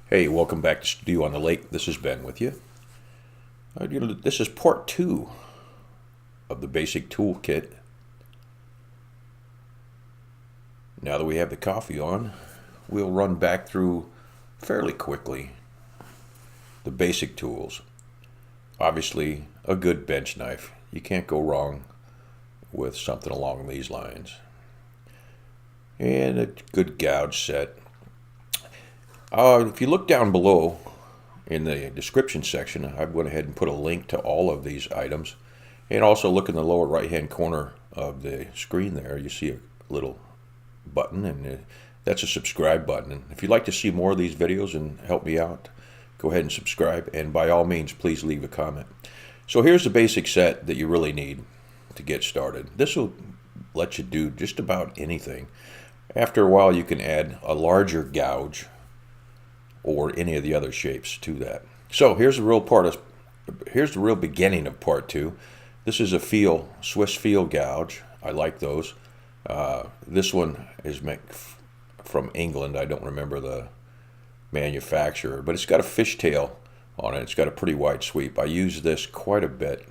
Hey, welcome back to Stew on the Lake. This is Ben with you. This is part 2 of the basic toolkit. Now that we have the coffee on, we'll run back through fairly quickly the basic tools. Obviously, a good bench knife. You can't go wrong with something along these lines. And a good gouge set. If you look down below in the description section, I went ahead and put a link to all of these items. And also look in the lower right hand corner of the screen there, you see a little button, and that's a subscribe button. And if you'd like to see more of these videos and help me out, go ahead and subscribe, and by all means please leave a comment. So here's the basic set that you really need to get started. This will let you do just about anything. After a while you can add a larger gouge or any of the other shapes to that. So here's the real beginning of part 2. This is a Swiss Pfeil gouge. I like those. This one is made from England. I don't remember the manufacturer, but it's got a fishtail on it. It's got a pretty wide sweep. I use this quite a bit,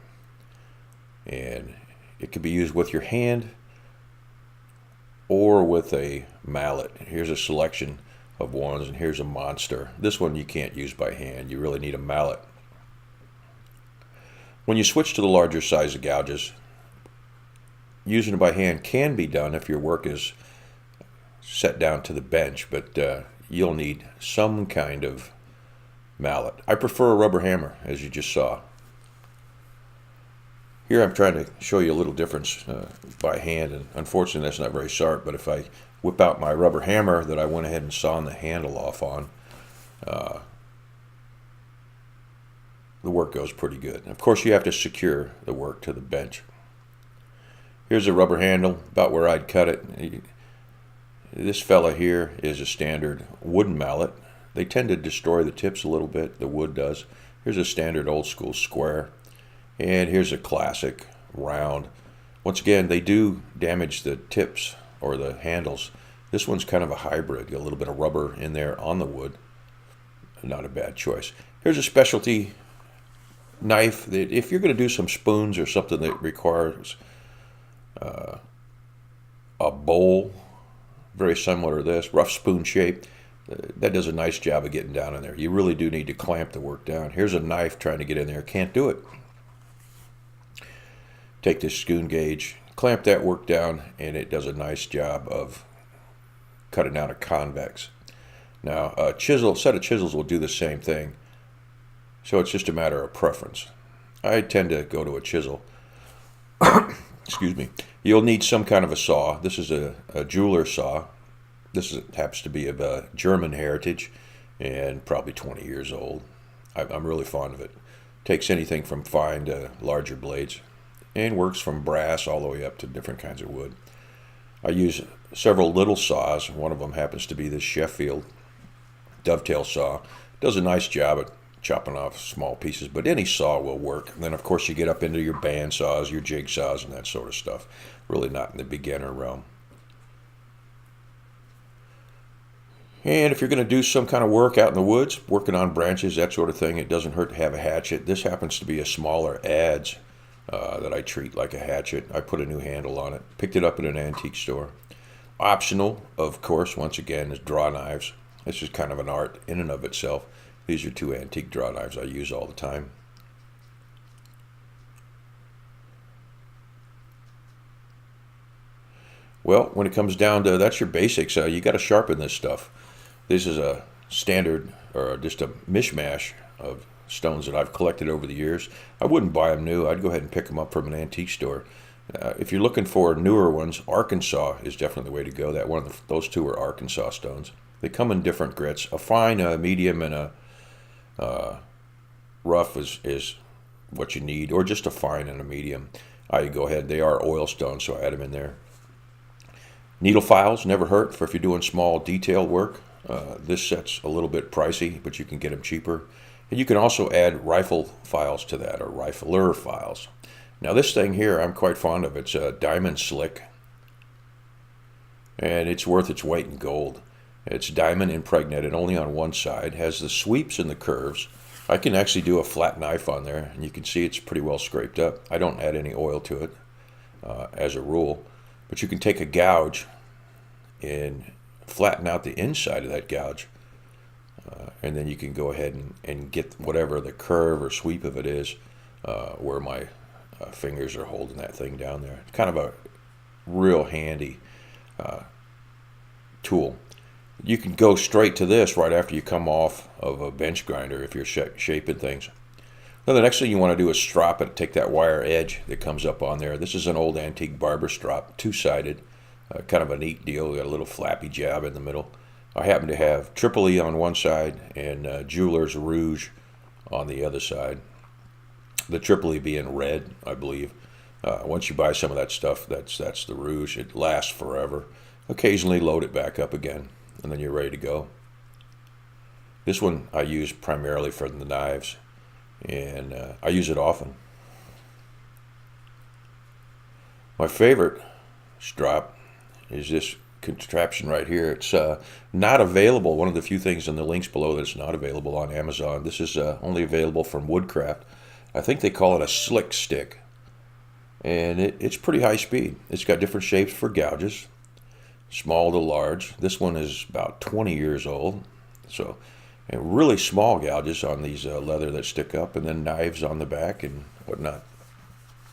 and it can be used with your hand or with a mallet. Here's a selection of ones, and here's a monster. This one you can't use by hand. You really need a mallet. When you switch to the larger size of gouges, using it by hand can be done if your work is set down to the bench, but you'll need some kind of mallet. I prefer a rubber hammer, as you just saw. Here I'm trying to show you a little difference by hand, and unfortunately that's not very sharp, but if I whip out my rubber hammer that I went ahead and sawn the handle off on, the work goes pretty good. Of course you have to secure the work to the bench. Here's a rubber handle, about where I'd cut it. This fella here is a standard wooden mallet. They tend to destroy the tips a little bit, the wood does. Here's a standard old school square. And here's a classic round. Once again, they do damage the tips or the handles. This one's kind of a hybrid. Got a little bit of rubber in there on the wood. Not a bad choice. Here's a specialty knife that if you're going to do some spoons or something that requires a bowl, very similar to this, rough spoon shape, that does a nice job of getting down in there. You really do need to clamp the work down. Here's a knife trying to get in there. Can't do it. Take this spoon gauge, clamp that work down, and it does a nice job of cutting out a convex. Now a set of chisels will do the same thing, so it's just a matter of preference. I tend to go to a chisel. Excuse me. You'll need some kind of a saw. This is a jeweler saw. Happens to be of a German heritage and probably 20 years old. I'm really fond of it. Takes anything from fine to larger blades, and works from brass all the way up to different kinds of wood. I use several little saws. One of them happens to be this Sheffield dovetail saw. Does a nice job at chopping off small pieces, but any saw will work. And then of course you get up into your band saws, your jig saws, and that sort of stuff. Really not in the beginner realm. And if you're going to do some kind of work out in the woods, working on branches, that sort of thing, it doesn't hurt to have a hatchet. This happens to be a smaller adze that I treat like a hatchet. I put a new handle on it. Picked it up at an antique store. Optional, of course, once again, is draw knives. This is kind of an art in and of itself. These are 2 antique draw knives I use all the time. Well, when it comes down to that's your basics, you got to sharpen this stuff. This is a standard, or just a mishmash of stones that I've collected over the years. I wouldn't buy them new. I'd go ahead and pick them up from an antique store. If you're looking for newer ones, Arkansas is definitely the way to go. Those 2 are Arkansas stones. They come in different grits. A fine, a medium, and a rough is what you need, or just a fine and a medium. I go ahead. They are oil stones, so I add them in there. Needle files never hurt for if you're doing small detail work. This set's a little bit pricey, but you can get them cheaper. And you can also add rifle files to that, or rifler files. Now this thing here I'm quite fond of. It's a diamond slick, and it's worth its weight in gold. It's diamond impregnated only on one side, has the sweeps and the curves. I can actually do a flat knife on there, and you can see it's pretty well scraped up. I don't add any oil to it as a rule, but you can take a gouge and flatten out the inside of that gouge, and then you can go ahead and get whatever the curve or sweep of it is where my fingers are holding that thing down there. It's kind of a real handy tool. You can go straight to this right after you come off of a bench grinder if you're shaping things. Now the next thing you want to do is strop it. Take that wire edge that comes up on there. This is an old antique barber strop, two-sided, kind of a neat deal. Got a little flappy jab in the middle. I happen to have Triple E on one side and Jeweler's Rouge on the other side. The Triple E being red, I believe. Once you buy some of that stuff, that's the Rouge. It lasts forever. Occasionally load it back up again, and then you're ready to go. This one I use primarily for the knives, and I use it often. My favorite strop is this contraption right here. It's not available, one of the few things in the links below that's not available on Amazon. This is only available from Woodcraft. I think they call it a slick stick, and it's pretty high speed. It's got different shapes for gouges, small to large. This one is about 20 years old, so and really small gouges on these leather that stick up, and then knives on the back and whatnot.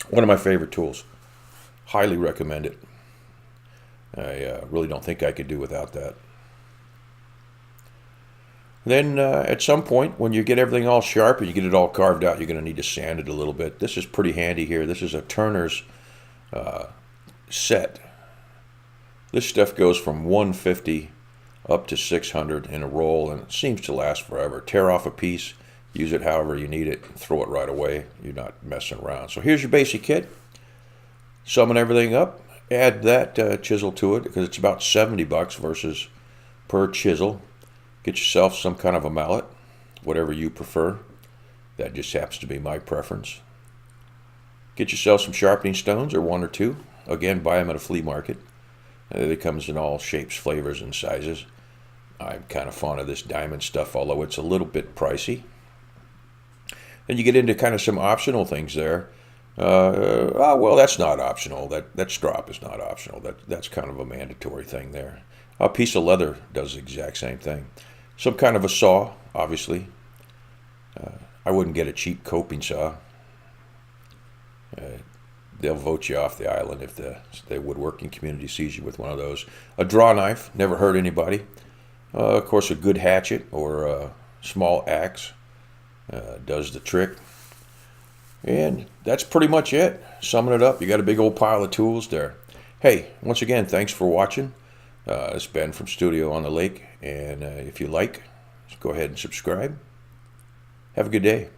One of my favorite tools. Highly recommend it. I really don't think I could do without that. Then at some point, when you get everything all sharp and you get it all carved out, you're going to need to sand it a little bit. This is pretty handy here. This is a Turner's set. This stuff goes from 150 up to 600 in a roll, and it seems to last forever. Tear off a piece, use it however you need it, and throw it right away. You're not messing around. So here's your basic kit. Summon everything up. Add that chisel to it because it's about $70 versus per chisel. Get yourself some kind of a mallet, whatever you prefer. That just happens to be my preference. Get yourself some sharpening stones, or one or two. Again, buy them at a flea market. It comes in all shapes, flavors, and sizes. I'm kind of fond of this diamond stuff, although it's a little bit pricey. Then you get into kind of some optional things there. Well, that's not optional. That strop is not optional. That's kind of a mandatory thing there. A piece of leather does the exact same thing. Some kind of a saw, obviously. I wouldn't get a cheap coping saw. They'll vote you off the island if the woodworking community sees you with one of those. A draw knife, never hurt anybody. Of course, a good hatchet or a small axe does the trick. And that's pretty much it. Summing it up, you got a big old pile of tools there. Hey, once again, thanks for watching. It's Ben from Studio on the Lake. And if you like, go ahead and subscribe. Have a good day.